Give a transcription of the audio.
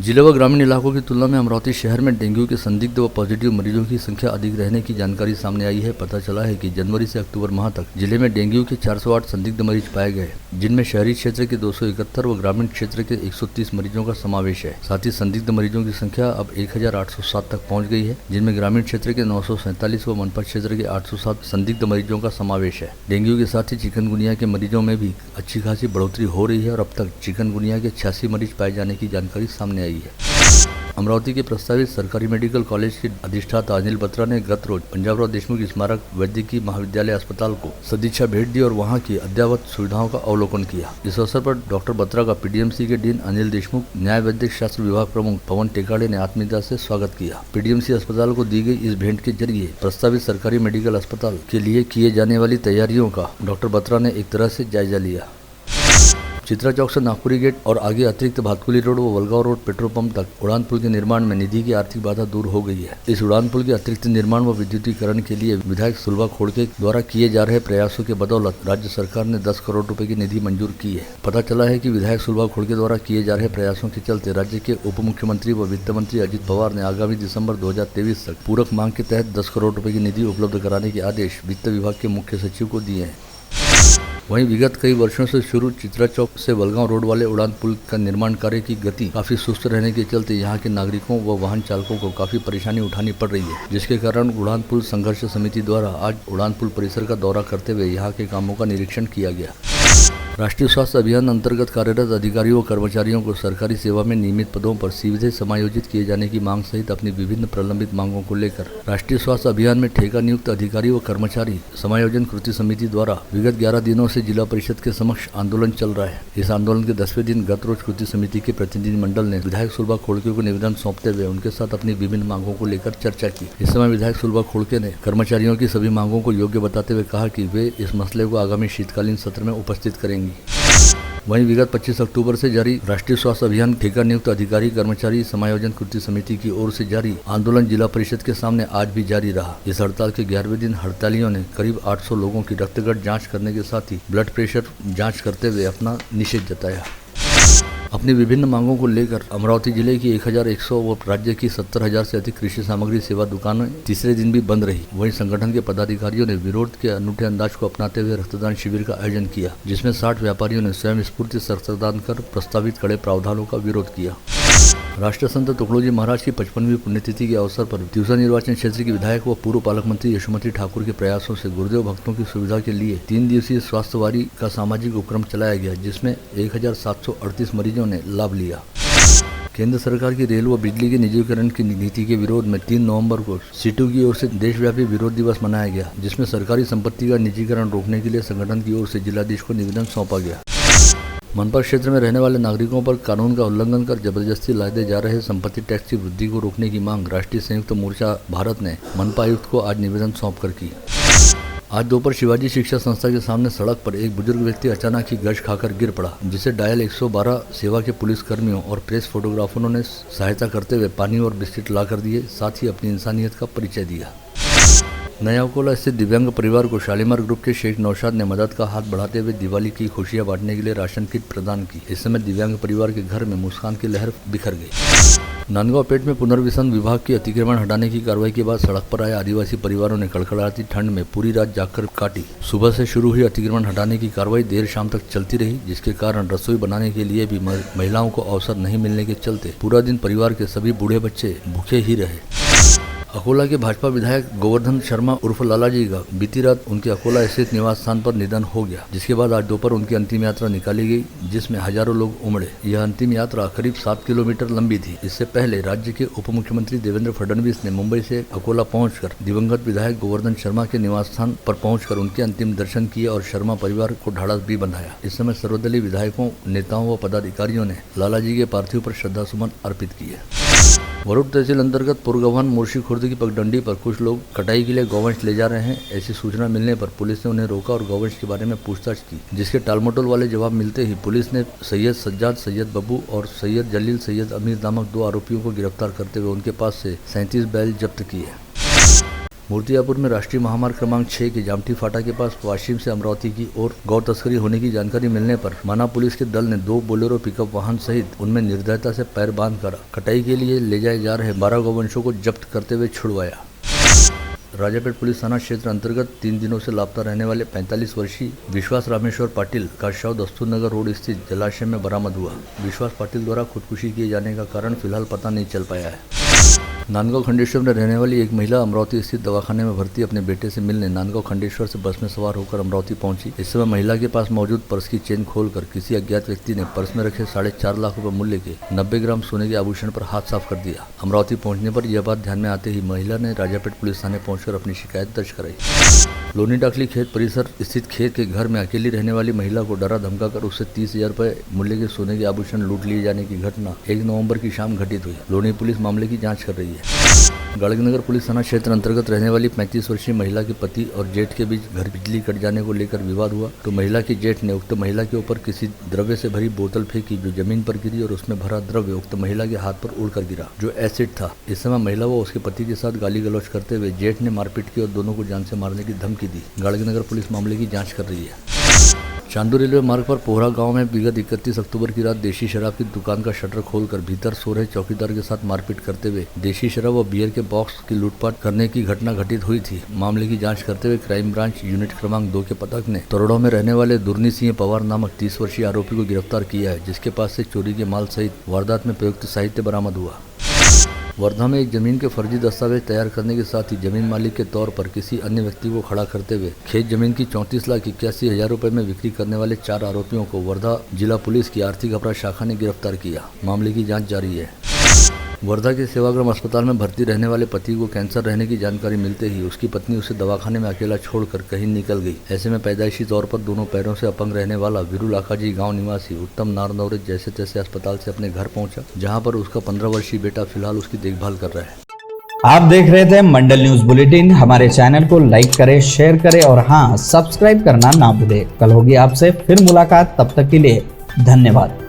जिले व ग्रामीण इलाकों की तुलना में अमरावती शहर में डेंगू के संदिग्ध व पॉजिटिव मरीजों की संख्या अधिक रहने की जानकारी सामने आई है। पता चला है कि जनवरी से अक्टूबर माह तक जिले में डेंगू के 408 संदिग्ध मरीज पाए गए, जिनमें शहरी क्षेत्र के 271 व ग्रामीण क्षेत्र के 130 मरीजों का समावेश है। साथ ही संदिग्ध मरीजों की संख्या अब 1807 तक पहुँच गई है, जिनमें ग्रामीण क्षेत्र के 947 व मनपा क्षेत्र के 807 संदिग्ध मरीजों का समावेश है। डेंगू के साथ ही चिकनगुनिया के मरीजों में भी अच्छी खासी बढ़ोतरी हो रही है और अब तक चिकनगुनिया के 86 मरीज पाए जाने की जानकारी सामने आई है। अमरावती के प्रस्तावित सरकारी मेडिकल कॉलेज के अधिष्ठाता अनिल बत्रा ने गत रोज पंजाबराव देशमुख स्मारक वैद्यकीय महाविद्यालय अस्पताल को सदिच्छा भेंट दी और वहां की अद्ययावत सुविधाओं का अवलोकन किया। इस अवसर पर डॉक्टर बत्रा का पीडीएमसी के डीन अनिल देशमुख, न्याय वैद्यक शास्त्र विभाग प्रमुख पवन टेकाड़े ने आत्मीयता से स्वागत किया। पीडीएमसी अस्पताल को दी गई इस भेंट के जरिए प्रस्तावित सरकारी मेडिकल अस्पताल के लिए किए जाने वाली तैयारियों का डॉक्टर बत्रा ने एक तरह से जायजा लिया। चित्रा चौक से नागपुरी गेट और आगे अतिरिक्त भातकुली रोड व वलगांव रोड पेट्रोल पंप तक उड़ान पुल के निर्माण में निधि की आर्थिक बाधा दूर हो गई है। इस उड़ान पुल के अतिरिक्त निर्माण व विद्युतीकरण के लिए विधायक सुलभा खोड़के द्वारा किए जा रहे प्रयासों के बदौलत राज्य सरकार ने 10 करोड़ रुपए की निधि मंजूर की है। पता चला है कि विधायक सुलभा खोड़के द्वारा किए जा रहे प्रयासों के चलते राज्य के उप मुख्यमंत्री व वित्त मंत्री अजित पवार ने आगामी दिसंबर 2023 तक पूरक मांग के तहत 10 करोड़ रुपए की निधि उपलब्ध कराने के आदेश वित्त विभाग के मुख्य सचिव को दिए हैं। वहीं विगत कई वर्षों से शुरू चित्रा चौक से वलगांव रोड वाले उड़ान पुल का निर्माण कार्य की गति काफी सुस्त रहने के चलते यहां के नागरिकों व वाहन चालकों को काफी परेशानी उठानी पड़ रही है, जिसके कारण उड़ान पुल संघर्ष समिति द्वारा आज उड़ान पुल परिसर का दौरा करते हुए यहां के कामों का निरीक्षण किया गया। राष्ट्रीय स्वास्थ्य अभियान अंतर्गत कार्यरत अधिकारियों व कर्मचारियों को सरकारी सेवा में नियमित पदों पर सीधे समायोजित किए जाने की मांग सहित अपनी विभिन्न प्रलंबित मांगों को लेकर राष्ट्रीय स्वास्थ्य अभियान में ठेका नियुक्त अधिकारी व कर्मचारी समायोजन कृति समिति द्वारा विगत 11 दिनों से जिला परिषद के समक्ष आंदोलन चल रहा है। इस आंदोलन के 10वें दिन गत रोज कृति समिति के प्रतिनिधिमंडल ने विधायक सुलभा खोड़के को निवेदन सौंपते हुए उनके साथ अपनी विभिन्न मांगों को लेकर चर्चा की। इस समय विधायक सुलभा खोड़के ने कर्मचारियों की सभी मांगों को योग्य बताते हुए कहा कि वे इस मसले को आगामी शीतकालीन सत्र में उपस्थित करेंगी। वहीं विगत 25 अक्टूबर से जारी राष्ट्रीय स्वास्थ्य अभियान ठेका नियुक्त अधिकारी कर्मचारी समायोजन कृति समिति की ओर से जारी आंदोलन जिला परिषद के सामने आज भी जारी रहा। इस हड़ताल के 11वें दिन हड़तालियों ने करीब 800 लोगों की रक्तगढ़ जांच करने के साथ ही ब्लड प्रेशर जांच करते हुए अपना निषेध जताया। अपनी विभिन्न मांगों को लेकर अमरावती जिले की 1100 व राज्य की 70,000 से अधिक कृषि सामग्री सेवा दुकानें तीसरे दिन भी बंद रही। वहीं संगठन के पदाधिकारियों ने विरोध के अनूठे अंदाज को अपनाते हुए रक्तदान शिविर का आयोजन किया, जिसमें 60 व्यापारियों ने स्वयं स्फूर्ति से रक्तदान कर प्रस्तावित कड़े प्रावधानों का विरोध किया। राष्ट्र संत तुकडोजी महाराज की 55वीं पुण्यतिथि के अवसर पर तिवसा निर्वाचन क्षेत्र की विधायक व पूर्व पालक मंत्री यशोमती ठाकुर के प्रयासों से गुरुदेव भक्तों की सुविधा के लिए 3 दिवसीय स्वास्थ्य वारी का सामाजिक उपक्रम चलाया गया, जिसमें 1738 मरीजों ने लाभ लिया। केंद्र सरकार की रेल व बिजली के निजीकरण की नीति के विरोध में 3 नवंबर को सीटू की ओर से देशव्यापी विरोध दिवस मनाया गया, जिसमें सरकारी संपत्ति का निजीकरण रोकने के लिए संगठन की ओर से जिलाधीश को निवेदन सौंपा गया। मनपा क्षेत्र में रहने वाले नागरिकों पर कानून का उल्लंघन कर जबरदस्ती लादे जा रहे संपत्ति टैक्स की वृद्धि को रोकने की मांग राष्ट्रीय संयुक्त मोर्चा भारत ने मनपा आयुक्त को आज निवेदन सौंपकर की। आज दोपहर शिवाजी शिक्षा संस्था के सामने सड़क पर एक बुजुर्ग व्यक्ति अचानक ही गश खाकर गिर पड़ा, जिसे डायल 112 सेवा के पुलिस कर्मियों और प्रेस फोटोग्राफरों ने सहायता करते हुए पानी और बिस्किट ला कर दिए, साथ ही अपनी इंसानियत का परिचय दिया। नया अकोला स्थित दिव्यांग परिवार को शालीमार ग्रुप के शेख नौशाद ने मदद का हाथ बढ़ाते हुए दिवाली की खुशियां बांटने के लिए राशन किट प्रदान की। इस समय दिव्यांग परिवार के घर में मुस्कान की लहर बिखर गई। नांदगांव पेट में पुनर्वसन विभाग की अतिक्रमण हटाने की कार्रवाई के बाद सड़क पर आए आदिवासी परिवारों ने कड़कड़ाती ठंड में पूरी रात जागकर काटी। सुबह से शुरू हुई अतिक्रमण हटाने की कार्रवाई देर शाम तक चलती रही, जिसके कारण रसोई बनाने के लिए भी महिलाओं को अवसर नहीं मिलने के चलते पूरा दिन परिवार के सभी बूढ़े बच्चे भूखे ही रहे। अकोला के भाजपा विधायक गोवर्धन शर्मा उर्फ लाला जी का बीती रात उनके अकोला स्थित निवास स्थान पर निधन हो गया, जिसके बाद आज दोपहर उनकी अंतिम यात्रा निकाली गई, जिसमें हजारों लोग उमड़े। यह अंतिम यात्रा करीब 7 किलोमीटर लंबी थी। इससे पहले राज्य के उप मुख्यमंत्री देवेंद्र फडणवीस ने मुंबई से अकोला पहुंचकर दिवंगत विधायक गोवर्धन शर्मा के निवास स्थान पर पहुंचकर उनके अंतिम दर्शन किए और शर्मा परिवार को ढाढ़स भी बंधाया। इस समय सर्वदलीय विधायकों, नेताओं व पदाधिकारियों ने लाला जी के पार्थिव पर श्रद्धासुमन अर्पित किए। वरुड़ तहसील अंतर्गत पुरगवान मोर्शी खुर्द की पगडंडी पर कुछ लोग कटाई के लिए गौवंश ले जा रहे हैं। ऐसी सूचना मिलने पर पुलिस ने उन्हें रोका और गौवंश के बारे में पूछताछ की, जिसके टालमटोल वाले जवाब मिलते ही पुलिस ने सैयद सज्जाद, सैयद बब्बू और सैयद जलील सैयद अमीर नामक 2 आरोपियों को गिरफ्तार करते हुए उनके पास से 37 बैल जब्त किए। मूर्तियापुर में राष्ट्रीय महामार्ग क्रमांक 6 के जामठी फाटा के पास पश्चिम से अमरावती की ओर गौ तस्करी होने की जानकारी मिलने पर माना पुलिस के दल ने 2 बोलेरो पिकअप वाहन सहित उनमें निर्दयता से पैर बांधकर कटाई के लिए ले जाए जा रहे 12 गौवंशों को जब्त करते हुए छुड़वाया। राजापेट पुलिस थाना क्षेत्र अंतर्गत 3 दिनों से लापता रहने वाले 45 वर्षीय विश्वास रामेश्वर पाटिल का शव दस्तूरनगर रोड स्थित जलाशय में बरामद हुआ। विश्वास पाटिल द्वारा खुदकुशी किए जाने का कारण फिलहाल पता नहीं चल पाया है। नांदगांव खंडेश्वर में रहने वाली एक महिला अमरावती स्थित दवाखाने में भर्ती अपने बेटे से मिलने नांदगांव खंडेश्वर से बस में सवार होकर अमरावती पहुंची। इस समय महिला के पास मौजूद पर्स की चेन खोलकर किसी अज्ञात व्यक्ति ने पर्स में रखे 4.5 लाख रुपए मूल्य के 90 ग्राम सोने के आभूषण पर हाथ साफ कर दिया। अमरावती पहुंचने पर यह बात ध्यान में आते ही महिला ने राजापेट पुलिस थाने पहुंचकर अपनी शिकायत दर्ज कराई। लोनी डाकली खेत परिसर स्थित खेत के घर में अकेली रहने वाली महिला को डरा धमकाकर उससे 30,000 रुपए मूल्य के सोने के आभूषण लूट लिए जाने की घटना 1 नवंबर की शाम घटित हुई। लोनी पुलिस मामले की जांच कर रही है। गाड़गनगर पुलिस थाना क्षेत्र अंतर्गत रहने वाली 35 वर्षीय महिला के पति और जेठ के बीच घर बिजली कट जाने को लेकर विवाद हुआ तो महिला की जेठ ने उक्त महिला के ऊपर किसी द्रव्य से भरी बोतल फेंकी जो जमीन पर गिरी और उसमें भरा द्रव्य उक्त महिला के हाथ पर उड़कर गिरा जो एसिड था। इस समय महिला व उसके पति के साथ गाली गलौज करते हुए जेठ ने मारपीट की और दोनों को जान से मारने की धमकी दी। गाड़गनगर पुलिस मामले की जाँच कर रही है। चांदू रेलवे मार्ग पर पोहरा गांव में विगत 31 अक्टूबर की रात देशी शराब की दुकान का शटर खोलकर भीतर सो रहे चौकीदार के साथ मारपीट करते हुए देशी शराब व बियर के बॉक्स की लूटपाट करने की घटना घटित हुई थी। मामले की जांच करते हुए क्राइम ब्रांच यूनिट क्रमांक 2 के पथक ने तरोड़ा में रहने वाले दुर्नी सिंह पवार नामक 30 वर्षीय आरोपी को गिरफ्तार किया है, जिसके पास से चोरी के माल सहित वारदात में प्रयुक्त साहित्य बरामद हुआ। वर्धा में एक जमीन के फर्जी दस्तावेज तैयार करने के साथ ही जमीन मालिक के तौर पर किसी अन्य व्यक्ति को खड़ा करते हुए खेत जमीन की 34,81,000 रुपए में बिक्री करने वाले 4 आरोपियों को वर्धा जिला पुलिस की आर्थिक अपराध शाखा ने गिरफ्तार किया। मामले की जांच जारी है। वर्धा के सेवाग्राम अस्पताल में भर्ती रहने वाले पति को कैंसर रहने की जानकारी मिलते ही उसकी पत्नी उसे दवाखाने में अकेला छोड़कर कहीं निकल गई। ऐसे में पैदाइशी तौर पर दोनों पैरों से अपंग रहने वाला वीरू लाखाजी गांव निवासी उत्तम नारनौरे जैसे तैसे अस्पताल से अपने घर पहुंचा, जहां पर उसका 15 वर्षीय बेटा फिलहाल उसकी देखभाल कर रहा है। आप देख रहे थे मंडल न्यूज बुलेटिन। हमारे चैनल को लाइक करें, शेयर करें और हाँ, सब्सक्राइब करना ना भूलें। कल होगी आपसे फिर मुलाकात, तब तक के लिए धन्यवाद।